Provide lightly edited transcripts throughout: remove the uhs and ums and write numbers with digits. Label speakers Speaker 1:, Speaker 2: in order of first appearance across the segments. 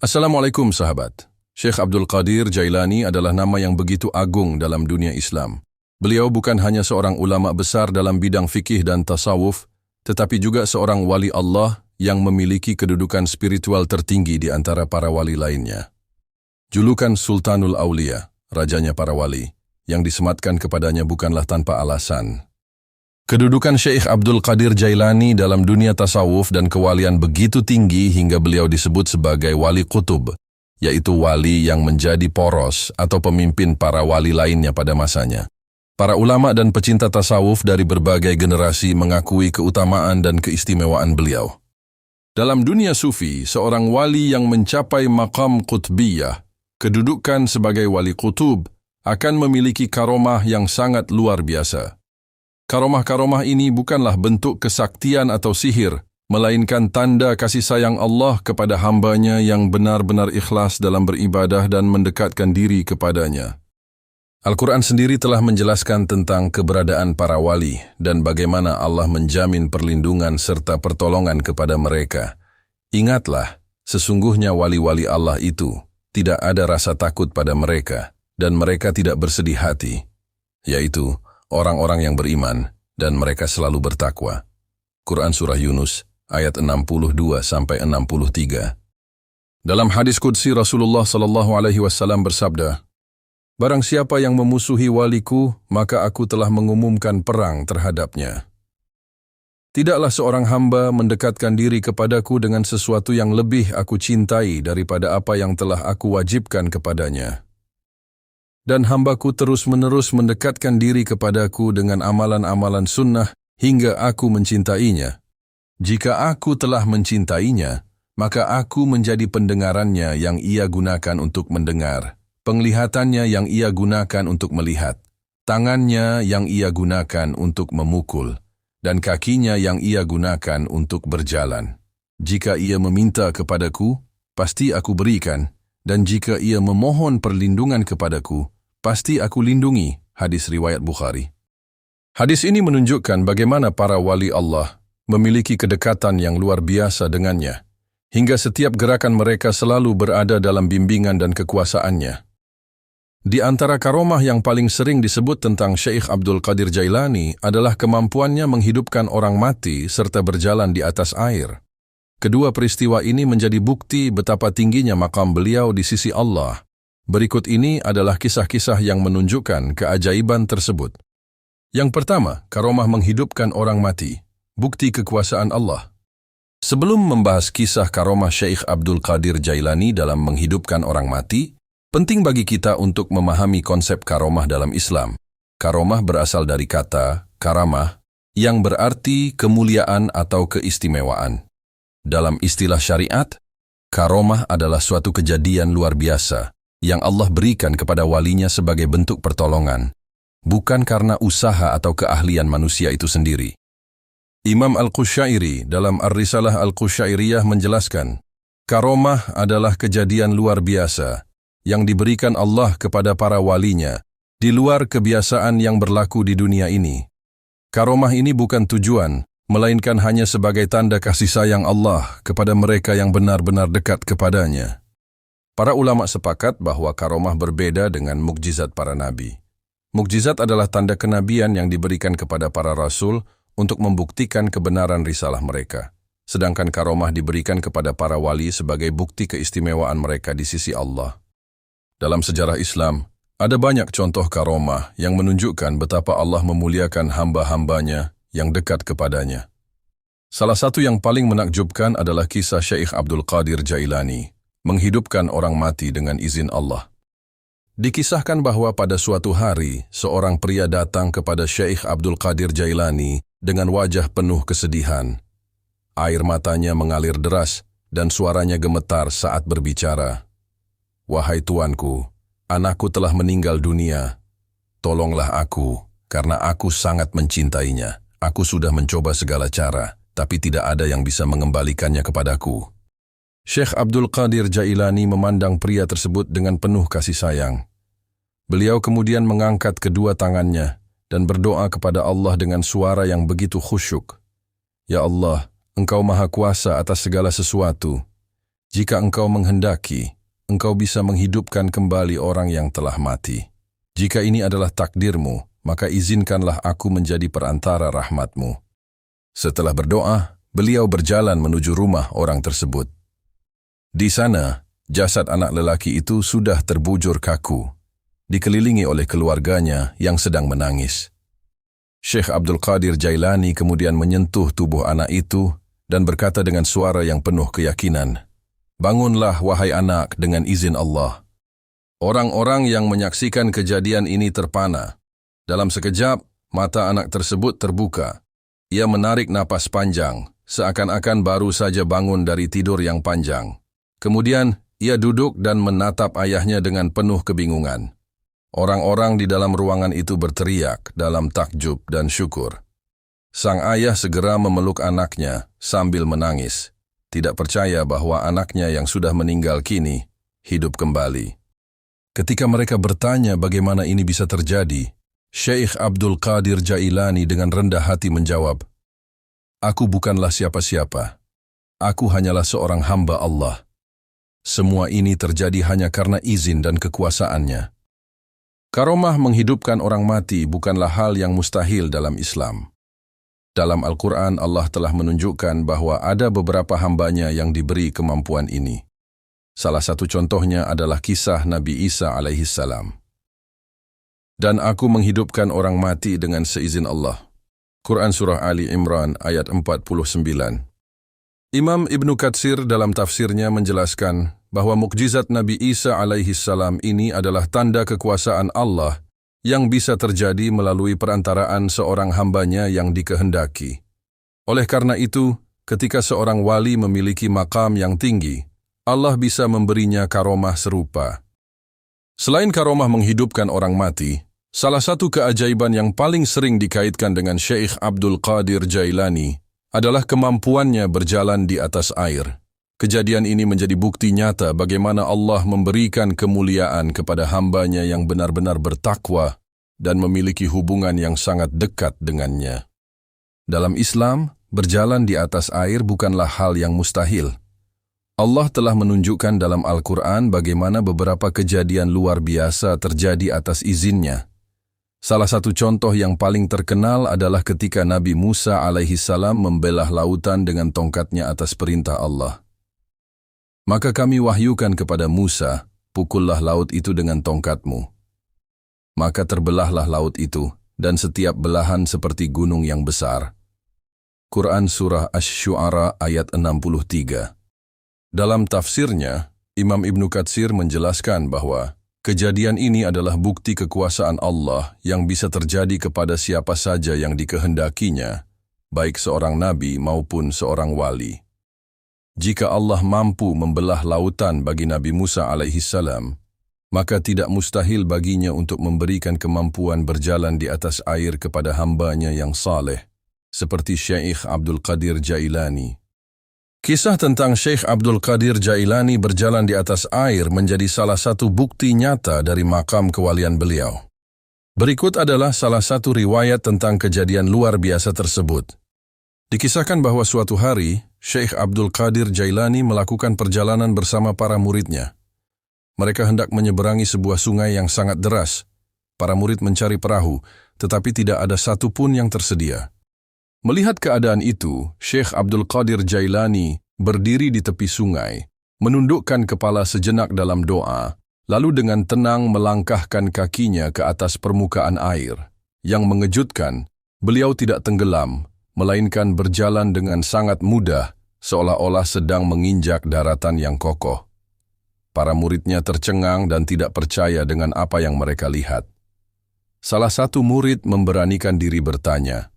Speaker 1: Assalamualaikum sahabat. Syekh Abdul Qadir Jailani adalah nama yang begitu agung dalam dunia Islam. Beliau bukan hanya seorang ulama besar dalam bidang fikih dan tasawuf, tetapi juga seorang wali Allah yang memiliki kedudukan spiritual tertinggi di antara para wali lainnya. Julukan Sultanul Aulia, rajanya para wali, yang disematkan kepadanya bukanlah tanpa alasan. Kedudukan Syekh Abdul Qadir Jailani dalam dunia tasawuf dan kewalian begitu tinggi hingga beliau disebut sebagai wali kutub, yaitu wali yang menjadi poros atau pemimpin para wali lainnya pada masanya. Para ulama dan pecinta tasawuf dari berbagai generasi mengakui keutamaan dan keistimewaan beliau. Dalam dunia sufi, seorang wali yang mencapai maqam qutbiyah, kedudukan sebagai wali kutub, akan memiliki karomah yang sangat luar biasa. Karomah-karomah ini bukanlah bentuk kesaktian atau sihir, melainkan tanda kasih sayang Allah kepada hambanya yang benar-benar ikhlas dalam beribadah dan mendekatkan diri kepadanya. Al-Quran sendiri telah menjelaskan tentang keberadaan para wali dan bagaimana Allah menjamin perlindungan serta pertolongan kepada mereka. Ingatlah, sesungguhnya wali-wali Allah itu tidak ada rasa takut pada mereka dan mereka tidak bersedih hati, yaitu orang-orang yang beriman, dan mereka selalu bertakwa. Quran Surah Yunus, ayat 62-63. Dalam hadis qudsi Rasulullah SAW bersabda, "Barang siapa yang memusuhi waliku, maka aku telah mengumumkan perang terhadapnya." Tidaklah seorang hamba mendekatkan diri kepadaku dengan sesuatu yang lebih aku cintai daripada apa yang telah aku wajibkan kepadanya. Dan hambaku terus-menerus mendekatkan diri kepadaku dengan amalan-amalan sunnah hingga aku mencintainya. Jika aku telah mencintainya, maka aku menjadi pendengarannya yang ia gunakan untuk mendengar, penglihatannya yang ia gunakan untuk melihat, tangannya yang ia gunakan untuk memukul, dan kakinya yang ia gunakan untuk berjalan. Jika ia meminta kepadaku, pasti aku berikan, dan jika ia memohon perlindungan kepadaku, pasti aku lindungi. Hadis riwayat Bukhari. Hadis ini menunjukkan bagaimana para wali Allah memiliki kedekatan yang luar biasa dengannya, hingga setiap gerakan mereka selalu berada dalam bimbingan dan kekuasaannya. Di antara karomah yang paling sering disebut tentang Syekh Abdul Qadir Jailani adalah kemampuannya menghidupkan orang mati serta berjalan di atas air. Kedua peristiwa ini menjadi bukti betapa tingginya makam beliau di sisi Allah. Berikut ini adalah kisah-kisah yang menunjukkan keajaiban tersebut. Yang pertama, karomah menghidupkan orang mati, bukti kekuasaan Allah. Sebelum membahas kisah karomah Syekh Abdul Qadir Jailani dalam menghidupkan orang mati, penting bagi kita untuk memahami konsep karomah dalam Islam. Karomah berasal dari kata karamah, yang berarti kemuliaan atau keistimewaan. Dalam istilah syariat, karomah adalah suatu kejadian luar biasa yang Allah berikan kepada walinya sebagai bentuk pertolongan, bukan karena usaha atau keahlian manusia itu sendiri. Imam Al-Qushairi dalam Ar-Risalah Al-Qushairiyah menjelaskan, karomah adalah kejadian luar biasa yang diberikan Allah kepada para walinya di luar kebiasaan yang berlaku di dunia ini. Karomah ini bukan tujuan, melainkan hanya sebagai tanda kasih sayang Allah kepada mereka yang benar-benar dekat kepadanya. Para ulama sepakat bahwa karomah berbeda dengan mukjizat para nabi. Mukjizat adalah tanda kenabian yang diberikan kepada para rasul untuk membuktikan kebenaran risalah mereka. Sedangkan karomah diberikan kepada para wali sebagai bukti keistimewaan mereka di sisi Allah. Dalam sejarah Islam, ada banyak contoh karomah yang menunjukkan betapa Allah memuliakan hamba-hambanya yang dekat kepadanya. Salah satu yang paling menakjubkan adalah kisah Syekh Abdul Qadir Jailani, menghidupkan orang mati dengan izin Allah. Dikisahkan bahwa pada suatu hari, seorang pria datang kepada Syekh Abdul Qadir Jailani dengan wajah penuh kesedihan. Air matanya mengalir deras dan suaranya gemetar saat berbicara. "Wahai tuanku, anakku telah meninggal dunia. Tolonglah aku, karena aku sangat mencintainya. Aku sudah mencoba segala cara, tapi tidak ada yang bisa mengembalikannya kepadaku." Syekh Abdul Qadir Jailani memandang pria tersebut dengan penuh kasih sayang. Beliau kemudian mengangkat kedua tangannya dan berdoa kepada Allah dengan suara yang begitu khusyuk. "Ya Allah, Engkau Maha Kuasa atas segala sesuatu. Jika engkau menghendaki, engkau bisa menghidupkan kembali orang yang telah mati. Jika ini adalah takdirmu, maka izinkanlah aku menjadi perantara rahmatmu. Setelah berdoa, beliau berjalan menuju rumah orang tersebut. Di sana, jasad anak lelaki itu sudah terbujur kaku, dikelilingi oleh keluarganya yang sedang menangis. Syekh Abdul Qadir Jailani kemudian menyentuh tubuh anak itu dan berkata dengan suara yang penuh keyakinan, "Bangunlah wahai anak dengan izin Allah." Orang-orang yang menyaksikan kejadian ini terpana. Dalam sekejap, mata anak tersebut terbuka. Ia menarik napas panjang, seakan-akan baru saja bangun dari tidur yang panjang. Kemudian, ia duduk dan menatap ayahnya dengan penuh kebingungan. Orang-orang di dalam ruangan itu berteriak dalam takjub dan syukur. Sang ayah segera memeluk anaknya sambil menangis, tidak percaya bahwa anaknya yang sudah meninggal kini hidup kembali. Ketika mereka bertanya bagaimana ini bisa terjadi, Syekh Abdul Qadir Jailani dengan rendah hati menjawab, "Aku bukanlah siapa-siapa. Aku hanyalah seorang hamba Allah. Semua ini terjadi hanya karena izin dan kekuasaannya." Karomah menghidupkan orang mati bukanlah hal yang mustahil dalam Islam. Dalam Al-Quran, Allah telah menunjukkan bahwa ada beberapa hambanya yang diberi kemampuan ini. Salah satu contohnya adalah kisah Nabi Isa alaihissalam. Dan aku menghidupkan orang mati dengan seizin Allah. Quran Surah Ali Imran ayat 49. Imam Ibnu Katsir dalam tafsirnya menjelaskan bahwa mukjizat Nabi Isa alaihissalam ini adalah tanda kekuasaan Allah yang bisa terjadi melalui perantaraan seorang hambanya yang dikehendaki. Oleh karena itu, ketika seorang wali memiliki makam yang tinggi, Allah bisa memberinya karomah serupa. Selain karomah menghidupkan orang mati, salah satu keajaiban yang paling sering dikaitkan dengan Syekh Abdul Qadir Jailani adalah kemampuannya berjalan di atas air. Kejadian ini menjadi bukti nyata bagaimana Allah memberikan kemuliaan kepada hambanya yang benar-benar bertakwa dan memiliki hubungan yang sangat dekat dengannya. Dalam Islam, berjalan di atas air bukanlah hal yang mustahil. Allah telah menunjukkan dalam Al-Quran bagaimana beberapa kejadian luar biasa terjadi atas izinnya. Salah satu contoh yang paling terkenal adalah ketika Nabi Musa alaihissalam membelah lautan dengan tongkatnya atas perintah Allah. Maka kami wahyukan kepada Musa, pukullah laut itu dengan tongkatmu. Maka terbelahlah laut itu, dan setiap belahan seperti gunung yang besar. Quran Surah Asy-Syu'ara ayat 63. Dalam tafsirnya, Imam Ibnu Katsir menjelaskan bahwa kejadian ini adalah bukti kekuasaan Allah yang bisa terjadi kepada siapa saja yang dikehendakinya, baik seorang nabi maupun seorang wali. Jika Allah mampu membelah lautan bagi Nabi Musa alaihissalam, maka tidak mustahil baginya untuk memberikan kemampuan berjalan di atas air kepada hambanya yang saleh, seperti Syekh Abdul Qadir Jailani. Kisah tentang Syekh Abdul Qadir Jailani berjalan di atas air menjadi salah satu bukti nyata dari makam kewalian beliau. Berikut adalah salah satu riwayat tentang kejadian luar biasa tersebut. Dikisahkan bahwa suatu hari, Syekh Abdul Qadir Jailani melakukan perjalanan bersama para muridnya. Mereka hendak menyeberangi sebuah sungai yang sangat deras. Para murid mencari perahu, tetapi tidak ada satu pun yang tersedia. Melihat keadaan itu, Syekh Abdul Qadir Jailani berdiri di tepi sungai, menundukkan kepala sejenak dalam doa, lalu dengan tenang melangkahkan kakinya ke atas permukaan air. Yang mengejutkan, beliau tidak tenggelam, melainkan berjalan dengan sangat mudah, seolah-olah sedang menginjak daratan yang kokoh. Para muridnya tercengang dan tidak percaya dengan apa yang mereka lihat. Salah satu murid memberanikan diri bertanya,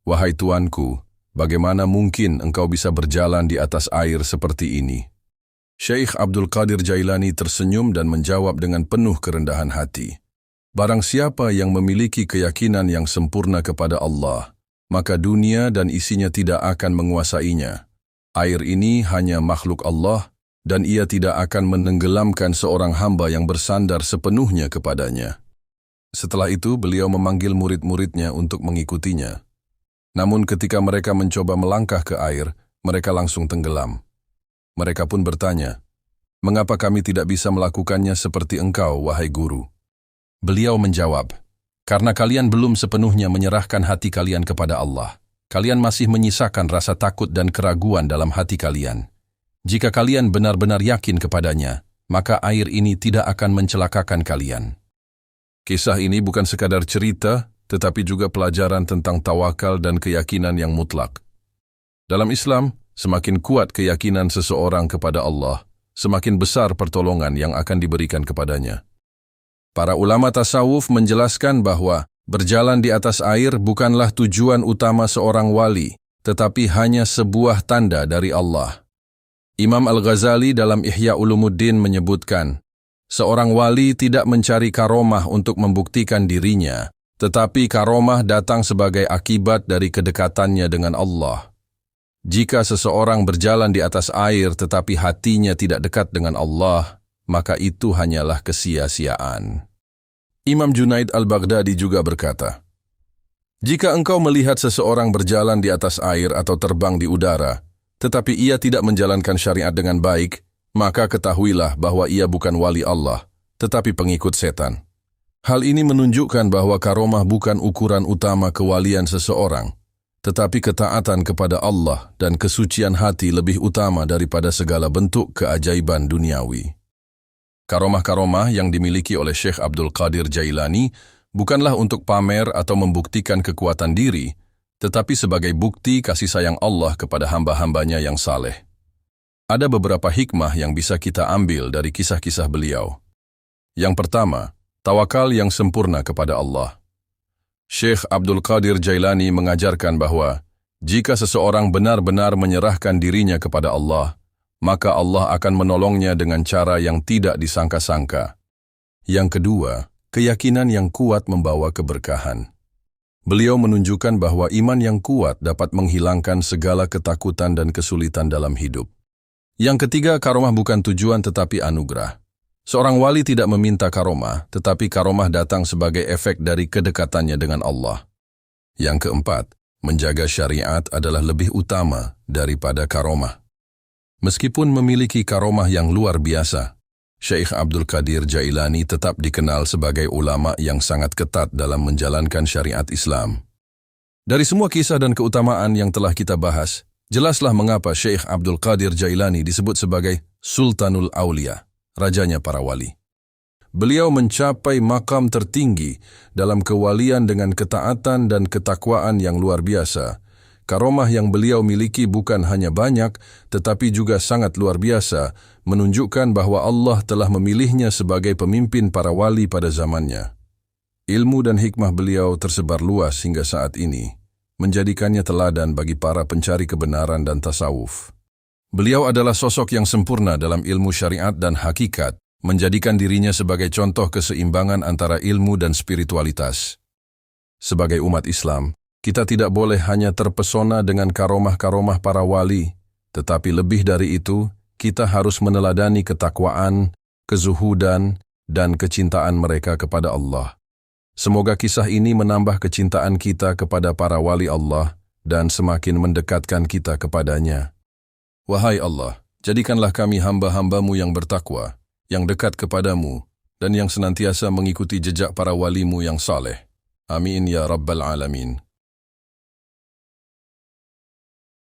Speaker 1: "Wahai tuanku, bagaimana mungkin engkau bisa berjalan di atas air seperti ini?" Syekh Abdul Qadir Jailani tersenyum dan menjawab dengan penuh kerendahan hati, "Barang siapa yang memiliki keyakinan yang sempurna kepada Allah, maka dunia dan isinya tidak akan menguasainya. Air ini hanya makhluk Allah, dan ia tidak akan menenggelamkan seorang hamba yang bersandar sepenuhnya kepadanya." Setelah itu, beliau memanggil murid-muridnya untuk mengikutinya. Namun ketika mereka mencoba melangkah ke air, mereka langsung tenggelam. Mereka pun bertanya, "Mengapa kami tidak bisa melakukannya seperti engkau, wahai guru?" Beliau menjawab, "Karena kalian belum sepenuhnya menyerahkan hati kalian kepada Allah. Kalian masih menyisakan rasa takut dan keraguan dalam hati kalian. Jika kalian benar-benar yakin kepadanya, maka air ini tidak akan mencelakakan kalian." Kisah ini bukan sekadar cerita, tetapi juga pelajaran tentang tawakal dan keyakinan yang mutlak. Dalam Islam, semakin kuat keyakinan seseorang kepada Allah, semakin besar pertolongan yang akan diberikan kepadanya. Para ulama tasawuf menjelaskan bahwa berjalan di atas air bukanlah tujuan utama seorang wali, tetapi hanya sebuah tanda dari Allah. Imam Al-Ghazali dalam Ihya Ulumuddin menyebutkan, seorang wali tidak mencari karomah untuk membuktikan dirinya, tetapi karomah datang sebagai akibat dari kedekatannya dengan Allah. Jika seseorang berjalan di atas air tetapi hatinya tidak dekat dengan Allah, maka itu hanyalah kesia-siaan. Imam Junaid Al-Baghdadi juga berkata, "Jika engkau melihat seseorang berjalan di atas air atau terbang di udara, tetapi ia tidak menjalankan syariat dengan baik, maka ketahuilah bahwa ia bukan wali Allah, tetapi pengikut setan." Hal ini menunjukkan bahwa karomah bukan ukuran utama kewalian seseorang, tetapi ketaatan kepada Allah dan kesucian hati lebih utama daripada segala bentuk keajaiban duniawi. Karomah-karomah yang dimiliki oleh Syekh Abdul Qadir Jailani bukanlah untuk pamer atau membuktikan kekuatan diri, tetapi sebagai bukti kasih sayang Allah kepada hamba-hambanya yang saleh. Ada beberapa hikmah yang bisa kita ambil dari kisah-kisah beliau. Yang pertama, tawakal yang sempurna kepada Allah. Syekh Abdul Qadir Jailani mengajarkan bahwa jika seseorang benar-benar menyerahkan dirinya kepada Allah, maka Allah akan menolongnya dengan cara yang tidak disangka-sangka. Yang kedua, keyakinan yang kuat membawa keberkahan. Beliau menunjukkan bahwa iman yang kuat dapat menghilangkan segala ketakutan dan kesulitan dalam hidup. Yang ketiga, karomah bukan tujuan tetapi anugerah. Seorang wali tidak meminta karomah, tetapi karomah datang sebagai efek dari kedekatannya dengan Allah. Yang keempat, menjaga syariat adalah lebih utama daripada karomah. Meskipun memiliki karomah yang luar biasa, Syekh Abdul Qadir Jailani tetap dikenal sebagai ulama yang sangat ketat dalam menjalankan syariat Islam. Dari semua kisah dan keutamaan yang telah kita bahas, jelaslah mengapa Syekh Abdul Qadir Jailani disebut sebagai Sultanul Aulia, rajanya para wali. Beliau mencapai makam tertinggi dalam kewalian dengan ketaatan dan ketakwaan yang luar biasa. Karomah yang beliau miliki bukan hanya banyak, tetapi juga sangat luar biasa, menunjukkan bahwa Allah telah memilihnya sebagai pemimpin para wali pada zamannya. Ilmu dan hikmah beliau tersebar luas hingga saat ini, menjadikannya teladan bagi para pencari kebenaran dan tasawuf. Beliau adalah sosok yang sempurna dalam ilmu syariat dan hakikat, menjadikan dirinya sebagai contoh keseimbangan antara ilmu dan spiritualitas. Sebagai umat Islam, kita tidak boleh hanya terpesona dengan karomah-karomah para wali, tetapi lebih dari itu, kita harus meneladani ketakwaan, kezuhudan, dan kecintaan mereka kepada Allah. Semoga kisah ini menambah kecintaan kita kepada para wali Allah dan semakin mendekatkan kita kepadanya. Wahai Allah, jadikanlah kami hamba-hambamu yang bertakwa, yang dekat kepadamu, dan yang senantiasa mengikuti jejak para walimu yang saleh. Amin ya Rabbal Alamin.